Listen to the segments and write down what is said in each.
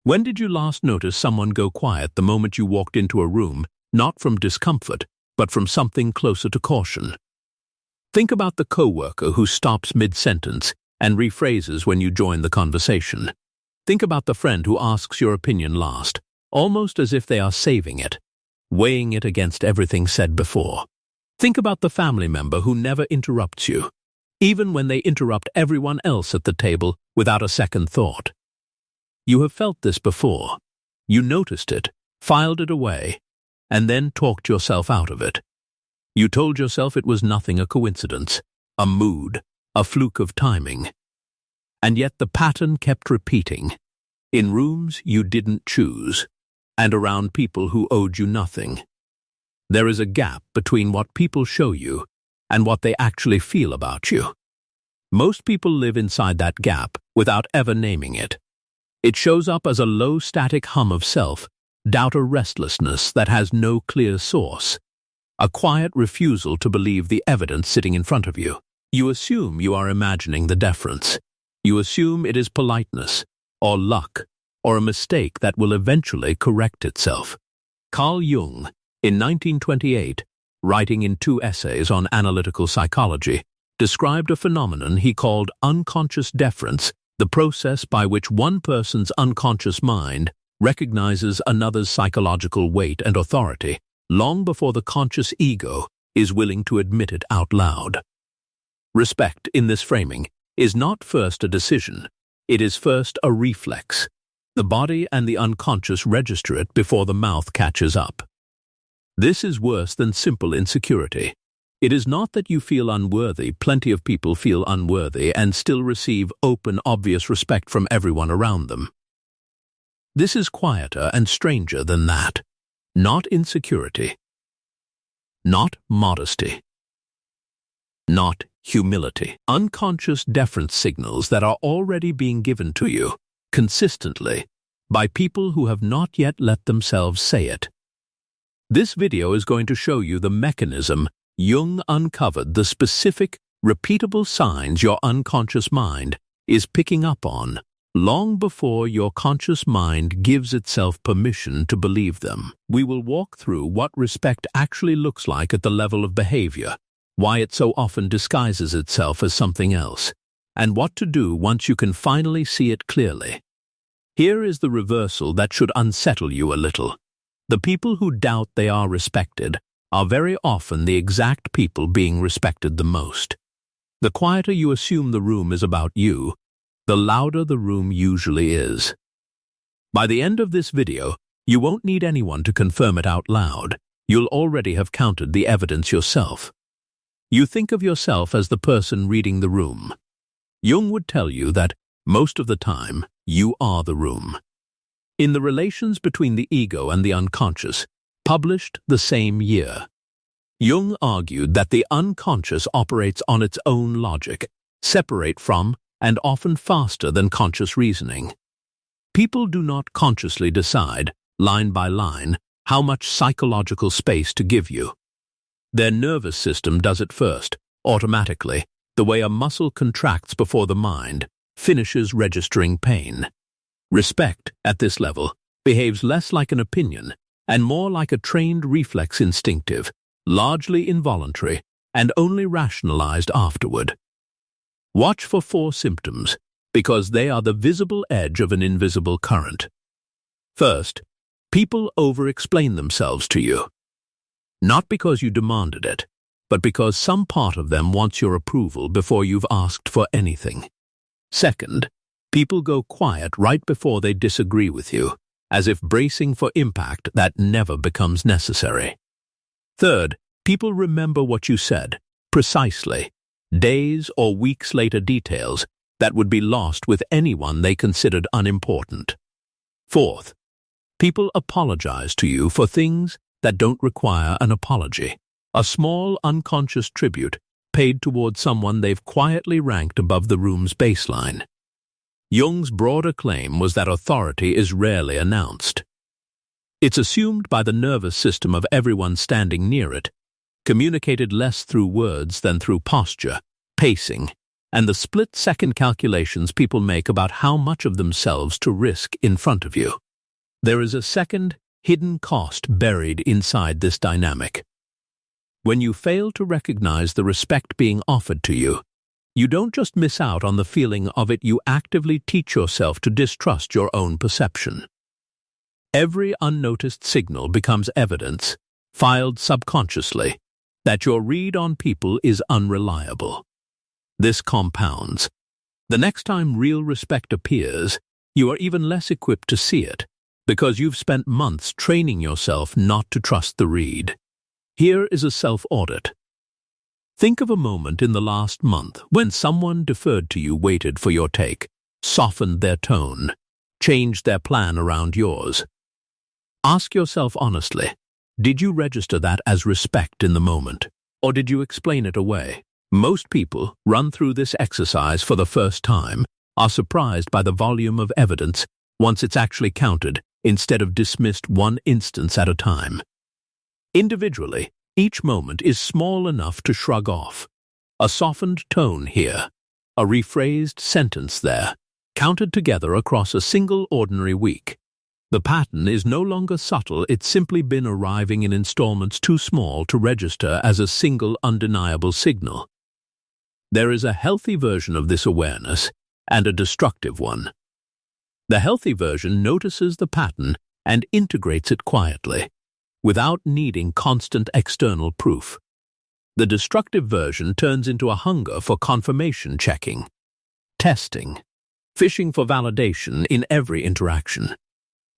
When did you last notice someone go quiet the moment you walked into a room, not from discomfort, but from something closer to caution? Think about the coworker who stops mid-sentence and rephrases when you join the conversation. Think about the friend who asks your opinion last, almost as if they are saving it, weighing it against everything said before. Think about the family member who never interrupts you, even when they interrupt everyone else at the table without a second thought. You have felt this before. You noticed it, filed it away, and then talked yourself out of it. You told yourself it was nothing, a coincidence, a mood, a fluke of timing. And yet the pattern kept repeating, in rooms you didn't choose, and around people who owed you nothing. There is a gap between what people show you and what they actually feel about you. Most people live inside that gap without ever naming it. It shows up as a low static hum of self, doubt or restlessness that has no clear source, a quiet refusal to believe the evidence sitting in front of you. You assume you are imagining the deference. You assume it is politeness, or luck, or a mistake that will eventually correct itself. Carl Jung, in 1928, writing in 2 essays on analytical psychology, described a phenomenon he called unconscious deference, the process by which one person's unconscious mind recognizes another's psychological weight and authority long before the conscious ego is willing to admit it out loud. Respect, in this framing, is not first a decision, it is first a reflex. The body and the unconscious register it before the mouth catches up. This is worse than simple insecurity. It is not that you feel unworthy. Plenty of people feel unworthy and still receive open, obvious respect from everyone around them. This is quieter and stranger than that. Not insecurity. Not modesty. Not humility. Unconscious deference signals that are already being given to you, consistently, by people who have not yet let themselves say it. This video is going to show you the mechanism Jung uncovered, the specific, repeatable signs your unconscious mind is picking up on long before your conscious mind gives itself permission to believe them. We will walk through what respect actually looks like at the level of behavior, why it so often disguises itself as something else, and what to do once you can finally see it clearly. Here is the reversal that should unsettle you a little. The people who doubt they are respected are very often the exact people being respected the most. The quieter you assume the room is about you, the louder the room usually is. By the end of this video, you won't need anyone to confirm it out loud. You'll already have counted the evidence yourself. You think of yourself as the person reading the room. Jung would tell you that most of the time, you are the room. In The Relations Between the Ego and the Unconscious, published the same year, Jung argued that the unconscious operates on its own logic, separate from and often faster than conscious reasoning. People do not consciously decide, line by line, how much psychological space to give you. Their nervous system does it first, automatically, the way a muscle contracts before the mind finishes registering pain. Respect, at this level, behaves less like an opinion and more like a trained reflex, instinctive, largely involuntary, and only rationalized afterward. Watch for 4 symptoms, because they are the visible edge of an invisible current. First, people over-explain themselves to you. Not because you demanded it, but because some part of them wants your approval before you've asked for anything. Second, people go quiet right before they disagree with you, as if bracing for impact that never becomes necessary. Third, people remember what you said, precisely, days or weeks later, details that would be lost with anyone they considered unimportant. Fourth, people apologize to you for things that don't require an apology, a small unconscious tribute paid toward someone they've quietly ranked above the room's baseline. Jung's broader claim was that authority is rarely announced. It's assumed by the nervous system of everyone standing near it, communicated less through words than through posture, pacing, and the split-second calculations people make about how much of themselves to risk in front of you. There is a second, hidden cost buried inside this dynamic. When you fail to recognize the respect being offered to you, you don't just miss out on the feeling of it, you actively teach yourself to distrust your own perception. Every unnoticed signal becomes evidence, filed subconsciously, that your read on people is unreliable. This compounds. The next time real respect appears, you are even less equipped to see it, because you've spent months training yourself not to trust the read. Here is a self-audit. Think of a moment in the last month when someone deferred to you, waited for your take, softened their tone, changed their plan around yours. Ask yourself honestly, did you register that as respect in the moment, or did you explain it away? Most people run through this exercise for the first time, are surprised by the volume of evidence once it's actually counted, instead of dismissed one instance at a time. Individually, each moment is small enough to shrug off. A softened tone here, a rephrased sentence there, counted together across a single ordinary week. The pattern is no longer subtle, it's simply been arriving in installments too small to register as a single undeniable signal. There is a healthy version of this awareness and a destructive one. The healthy version notices the pattern and integrates it quietly, without needing constant external proof. The destructive version turns into a hunger for confirmation checking, testing, fishing for validation in every interaction.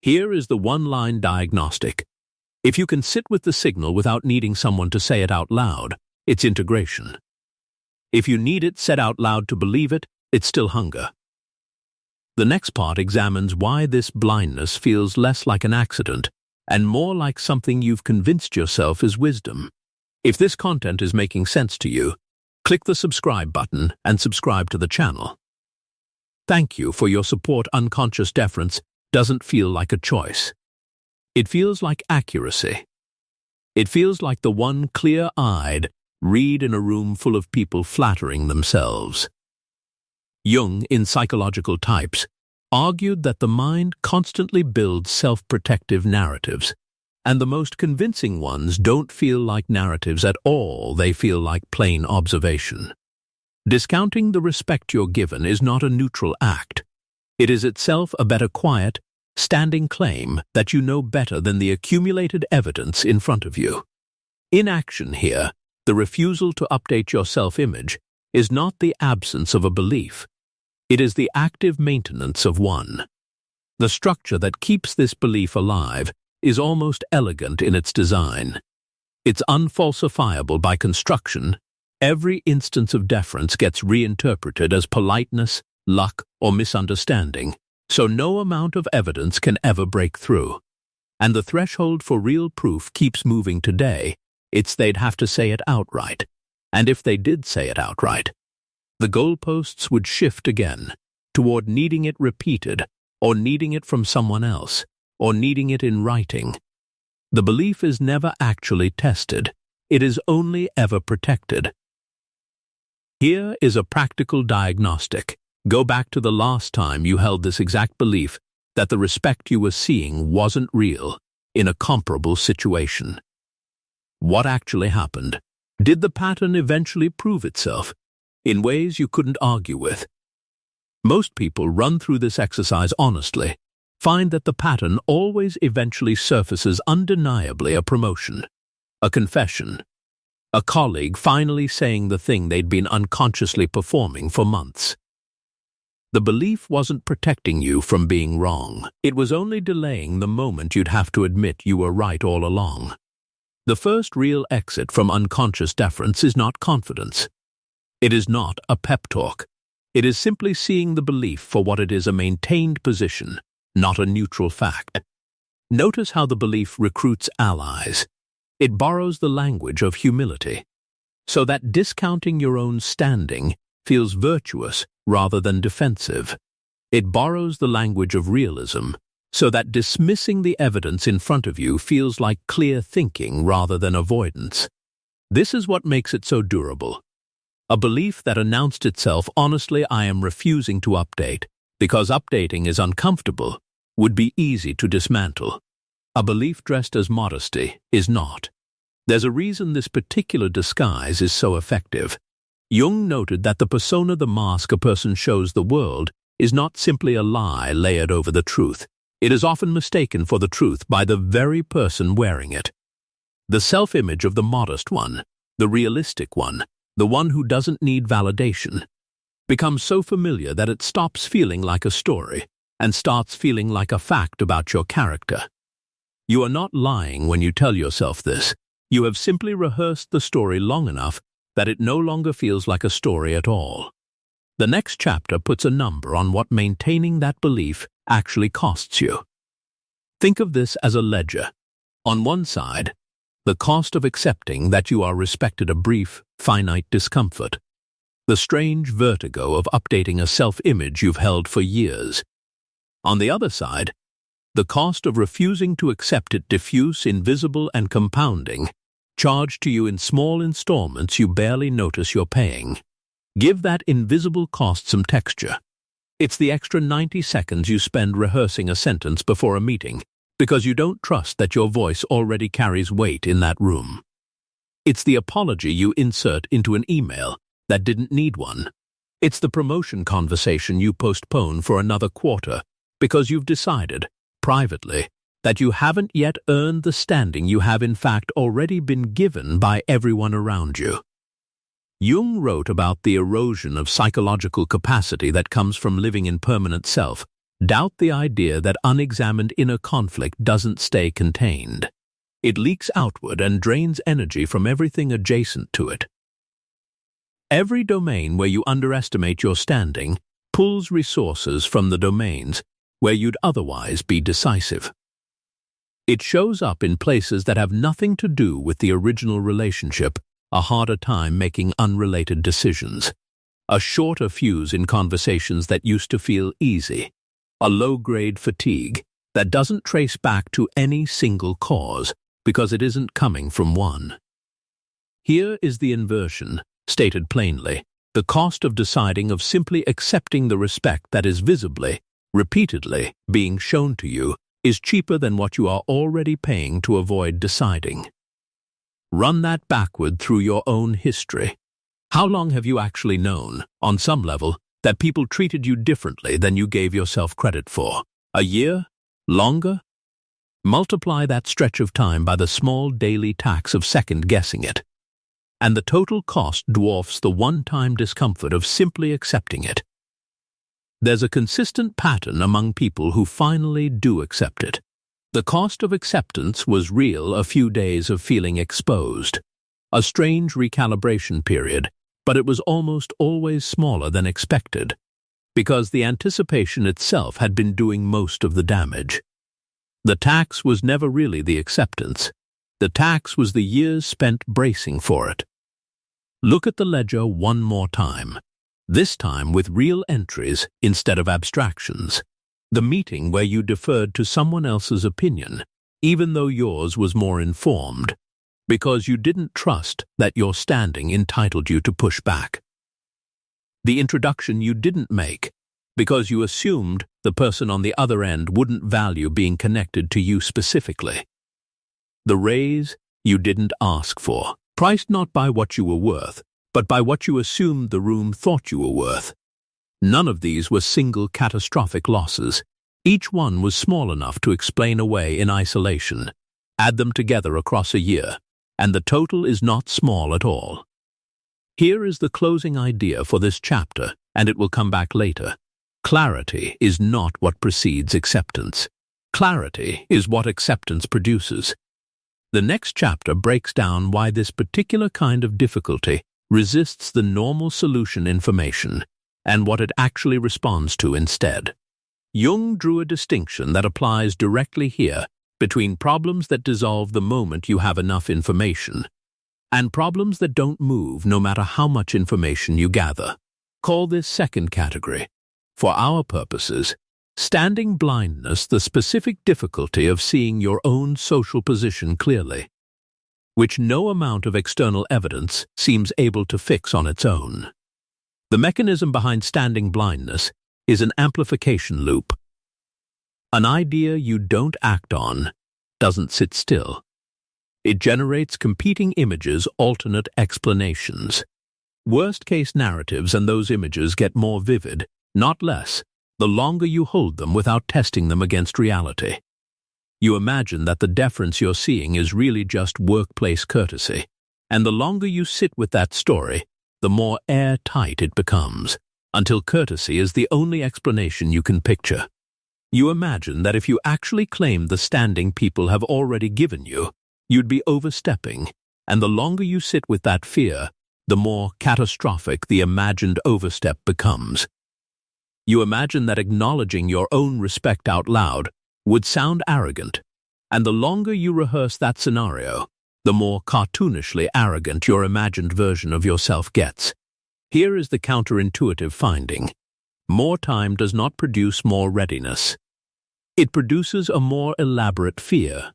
Here is the one-line diagnostic. If you can sit with the signal without needing someone to say it out loud, it's integration. If you need it said out loud to believe it, it's still hunger. The next part examines why this blindness feels less like an accident and more like something you've convinced yourself is wisdom. If this content is making sense to you, click the subscribe button and subscribe to the channel. Thank you for your support. Unconscious deference doesn't feel like a choice. It feels like accuracy. It feels like the one clear-eyed read in a room full of people flattering themselves. Jung, in Psychological Types, argued that the mind constantly builds self-protective narratives, and the most convincing ones don't feel like narratives at all, they feel like plain observation. Discounting the respect you're given is not a neutral act. It is itself a better quiet, standing claim that you know better than the accumulated evidence in front of you. Inaction here, the refusal to update your self-image, is not the absence of a belief. It is the active maintenance of one. The structure that keeps this belief alive is almost elegant in its design. It's unfalsifiable by construction. Every instance of deference gets reinterpreted as politeness, luck, or misunderstanding, so no amount of evidence can ever break through. And the threshold for real proof keeps moving. Today, they'd have to say it outright. And if they did say it outright, the goalposts would shift again, toward needing it repeated, or needing it from someone else, or needing it in writing. The belief is never actually tested. It is only ever protected. Here is a practical diagnostic. Go back to the last time you held this exact belief that the respect you were seeing wasn't real in a comparable situation. What actually happened? Did the pattern eventually prove itself in ways you couldn't argue with? Most people run through this exercise honestly, find that the pattern always eventually surfaces undeniably: a promotion, a confession, a colleague finally saying the thing they'd been unconsciously performing for months. The belief wasn't protecting you from being wrong. It was only delaying the moment you'd have to admit you were right all along. The first real exit from unconscious deference is not confidence. It is not a pep talk. It is simply seeing the belief for what it is: a maintained position, not a neutral fact. Notice how the belief recruits allies. It borrows the language of humility, so that discounting your own standing feels virtuous rather than defensive. It borrows the language of realism, so that dismissing the evidence in front of you feels like clear thinking rather than avoidance. This is what makes it so durable. A belief that announced itself, honestly, I am refusing to update, because updating is uncomfortable, would be easy to dismantle. A belief dressed as modesty is not. There's a reason this particular disguise is so effective. Jung noted that the persona, the mask a person shows the world, is not simply a lie layered over the truth. It is often mistaken for the truth by the very person wearing it. The self-image of the modest one, the realistic one, the one who doesn't need validation, becomes so familiar that it stops feeling like a story and starts feeling like a fact about your character. You are not lying when you tell yourself this. You have simply rehearsed the story long enough that it no longer feels like a story at all. The next chapter puts a number on what maintaining that belief actually costs you. Think of this as a ledger. On one side, the cost of accepting that you are respected, a brief, finite discomfort. The strange vertigo of updating a self-image you've held for years. On the other side, the cost of refusing to accept it, diffuse, invisible, and compounding, charged to you in small installments you barely notice you're paying. Give that invisible cost some texture. It's the extra 90 seconds you spend rehearsing a sentence before a meeting because you don't trust that your voice already carries weight in that room. It's the apology you insert into an email that didn't need one. It's the promotion conversation you postpone for another quarter because you've decided, privately, that you haven't yet earned the standing you have in fact already been given by everyone around you. Jung wrote about the erosion of psychological capacity that comes from living in permanent self. Doubt the idea that unexamined inner conflict doesn't stay contained. It leaks outward and drains energy from everything adjacent to it. Every domain where you underestimate your standing pulls resources from the domains where you'd otherwise be decisive. It shows up in places that have nothing to do with the original relationship, a harder time making unrelated decisions, a shorter fuse in conversations that used to feel easy, a low-grade fatigue that doesn't trace back to any single cause because it isn't coming from one. Here is the inversion, stated plainly, the cost of deciding, of simply accepting the respect that is visibly, repeatedly being shown to you is cheaper than what you are already paying to avoid deciding. Run that backward through your own history. How long have you actually known, on some level, that people treated you differently than you gave yourself credit for? A year? Longer? Multiply that stretch of time by the small daily tax of second-guessing it, and the total cost dwarfs the one-time discomfort of simply accepting it. There's a consistent pattern among people who finally do accept it. The cost of acceptance was real, a few days of feeling exposed, a strange recalibration period, but it was almost always smaller than expected, because the anticipation itself had been doing most of the damage. The tax was never really the acceptance. The tax was the years spent bracing for it. Look at the ledger one more time, this time with real entries instead of abstractions. The meeting where you deferred to someone else's opinion, even though yours was more informed, because you didn't trust that your standing entitled you to push back. The introduction you didn't make, because you assumed the person on the other end wouldn't value being connected to you specifically. The raise you didn't ask for, priced not by what you were worth, but by what you assumed the room thought you were worth. None of these were single catastrophic losses. Each one was small enough to explain away in isolation. Add them together across a year, and the total is not small at all. Here is the closing idea for this chapter, and it will come back later. Clarity is not what precedes acceptance. Clarity is what acceptance produces. The next chapter breaks down why this particular kind of difficulty resists the normal solution information and what it actually responds to instead. Jung drew a distinction that applies directly here between problems that dissolve the moment you have enough information and problems that don't move no matter how much information you gather. Call this second category, for our purposes, standing blindness, the specific difficulty of seeing your own social position clearly. which no amount of external evidence seems able to fix on its own. The mechanism behind standing blindness is an amplification loop. An idea you don't act on doesn't sit still. It generates competing images, alternate explanations. Worst-case narratives, and those images get more vivid, not less, the longer you hold them without testing them against reality. You imagine that the deference you're seeing is really just workplace courtesy, and the longer you sit with that story, the more airtight it becomes, until courtesy is the only explanation you can picture. You imagine that if you actually claimed the standing people have already given you, you'd be overstepping, and the longer you sit with that fear, the more catastrophic the imagined overstep becomes. You imagine that acknowledging your own respect out loud would sound arrogant, and the longer you rehearse that scenario, the more cartoonishly arrogant your imagined version of yourself gets. Here is the counterintuitive finding. More time does not produce more readiness. It produces a more elaborate fear.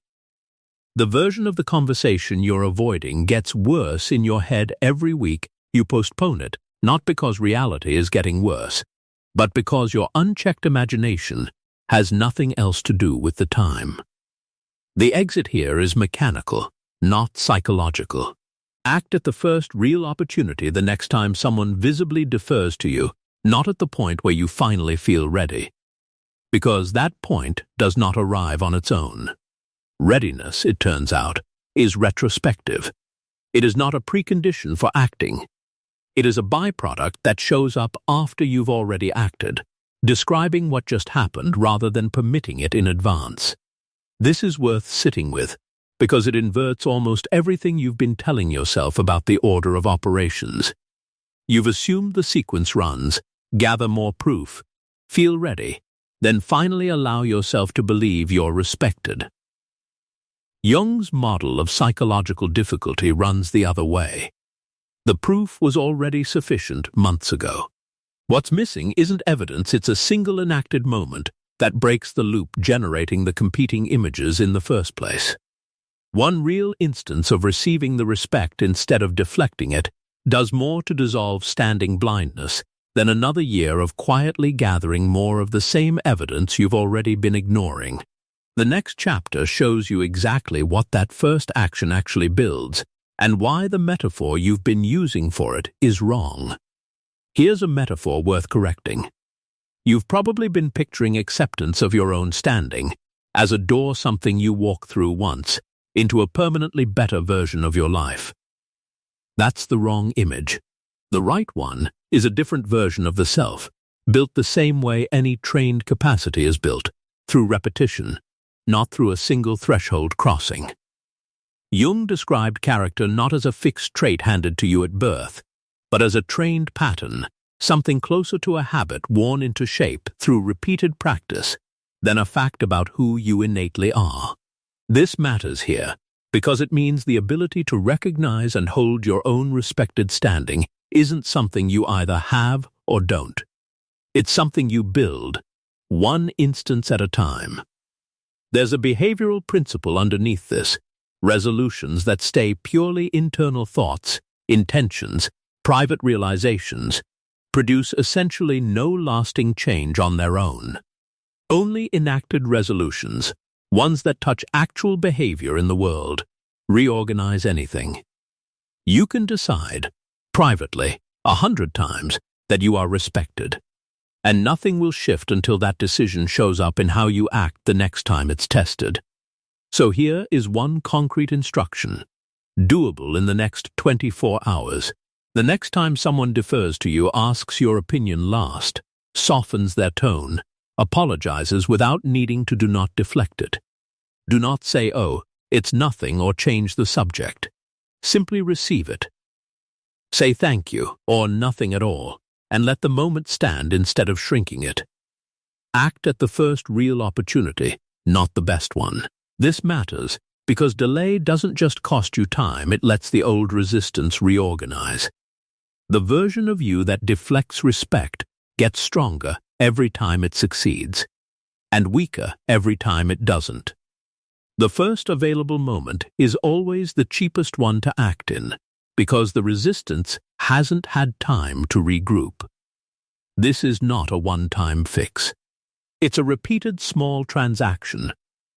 The version of the conversation you're avoiding gets worse in your head every week you postpone it, not because reality is getting worse, but because your unchecked imagination has nothing else to do with the time. The exit here is mechanical, not psychological. Act at the first real opportunity the next time someone visibly defers to you, not at the point where you finally feel ready. Because that point does not arrive on its own. Readiness, it turns out, is retrospective. It is not a precondition for acting. It is a byproduct that shows up after you've already acted, describing what just happened rather than permitting it in advance. This is worth sitting with, because it inverts almost everything you've been telling yourself about the order of operations. You've assumed the sequence runs, gather more proof, feel ready, then finally allow yourself to believe you're respected. Jung's model of psychological difficulty runs the other way. The proof was already sufficient months ago. What's missing isn't evidence, it's a single enacted moment that breaks the loop generating the competing images in the first place. One real instance of receiving the respect instead of deflecting it does more to dissolve standing blindness than another year of quietly gathering more of the same evidence you've already been ignoring. The next chapter shows you exactly what that first action actually builds and why the metaphor you've been using for it is wrong. Here's a metaphor worth correcting. You've probably been picturing acceptance of your own standing as a door something you walk through once into a permanently better version of your life. That's the wrong image. The right one is a different version of the self, built the same way any trained capacity is built, through repetition, not through a single threshold crossing. Jung described character not as a fixed trait handed to you at birth, but as a trained pattern, something closer to a habit worn into shape through repeated practice than a fact about who you innately are. This matters here because it means the ability to recognize and hold your own respected standing isn't something you either have or don't. It's something you build, one instance at a time. There's a behavioral principle underneath this, resolutions that stay purely internal thoughts, intentions, private realizations, produce essentially no lasting change on their own. Only enacted resolutions, ones that touch actual behavior in the world, reorganize anything. You can decide, privately, 100 times, that you are respected, and nothing will shift until that decision shows up in how you act the next time it's tested. So here is one concrete instruction, doable in the next 24 hours. The next time someone defers to you, asks your opinion last, softens their tone, apologizes without needing to do not deflect it. Do not say, "Oh, it's nothing," or change the subject. Simply receive it. Say thank you, or nothing at all, and let the moment stand instead of shrinking it. Act at the first real opportunity, not the best one. This matters because delay doesn't just cost you time, it lets the old resistance reorganize. The version of you that deflects respect gets stronger every time it succeeds, and weaker every time it doesn't. The first available moment is always the cheapest one to act in, because the resistance hasn't had time to regroup. This is not a one-time fix. It's a repeated small transaction,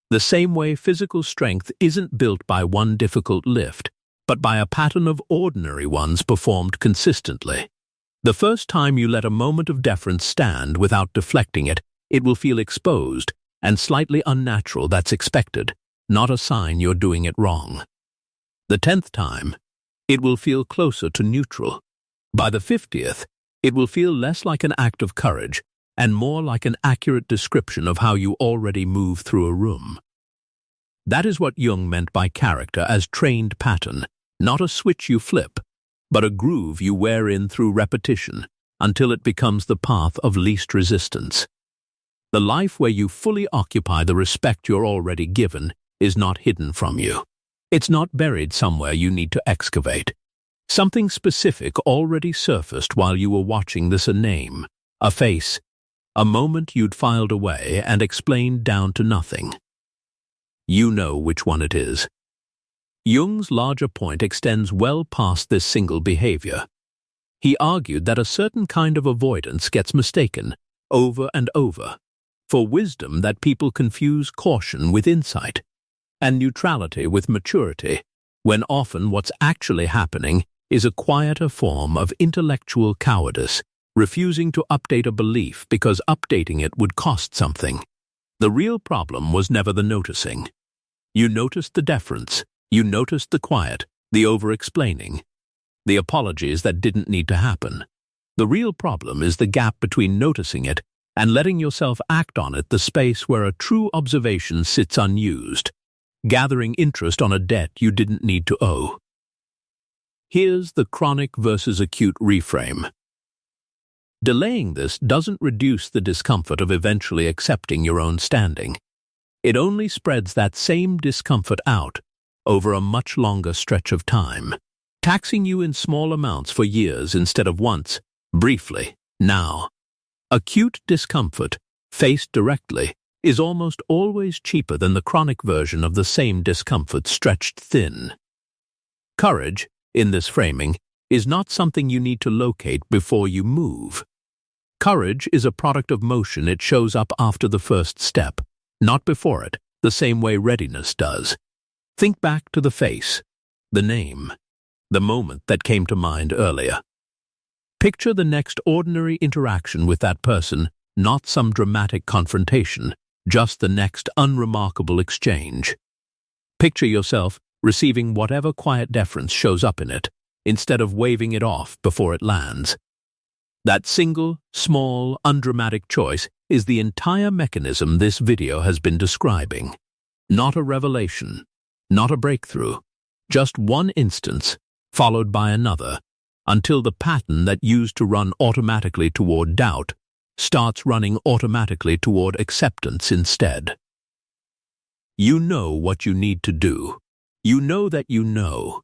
the same way physical strength isn't built by one difficult lift, but by a pattern of ordinary ones performed consistently. The first time you let a moment of deference stand without deflecting it, it will feel exposed and slightly unnatural. That's expected, not a sign you're doing it wrong. The 10th time, it will feel closer to neutral. By the 50th, it will feel less like an act of courage and more like an accurate description of how you already move through a room. That is what Jung meant by character as trained pattern, not a switch you flip, but a groove you wear in through repetition until it becomes the path of least resistance. The life where you fully occupy the respect you're already given is not hidden from you. It's not buried somewhere you need to excavate. Something specific already surfaced while you were watching this: a name, a face, a moment you'd filed away and explained down to nothing. You know which one it is. Jung's larger point extends well past this single behavior. He argued that a certain kind of avoidance gets mistaken, over and over, for wisdom, that people confuse caution with insight, and neutrality with maturity, when often what's actually happening is a quieter form of intellectual cowardice, refusing to update a belief because updating it would cost something. The real problem was never the noticing. You noticed the deference, you noticed the quiet, the over-explaining, the apologies that didn't need to happen. The real problem is the gap between noticing it and letting yourself act on it, the space where a true observation sits unused, gathering interest on a debt you didn't need to owe. Here's the chronic versus acute reframe. Delaying this doesn't reduce the discomfort of eventually accepting your own standing. It only spreads that same discomfort out over a much longer stretch of time, taxing you in small amounts for years instead of once, briefly, now. Acute discomfort, faced directly, is almost always cheaper than the chronic version of the same discomfort stretched thin. Courage, in this framing, is not something you need to locate before you move. Courage is a product of motion. It shows up after the first step, not before it, the same way readiness does. Think back to the face, the name, the moment that came to mind earlier. Picture the next ordinary interaction with that person, not some dramatic confrontation, just the next unremarkable exchange. Picture yourself receiving whatever quiet deference shows up in it, instead of waving it off before it lands. That single, small, undramatic choice is the entire mechanism this video has been describing. Not a revelation, not a breakthrough, just one instance, followed by another, until the pattern that used to run automatically toward doubt starts running automatically toward acceptance instead. You know what you need to do. You know that you know.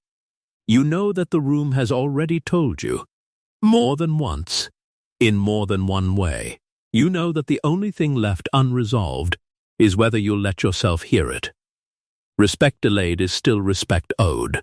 You know that the room has already told you, more than once, in more than one way. You know that the only thing left unresolved is whether you'll let yourself hear it. Respect delayed is still respect owed.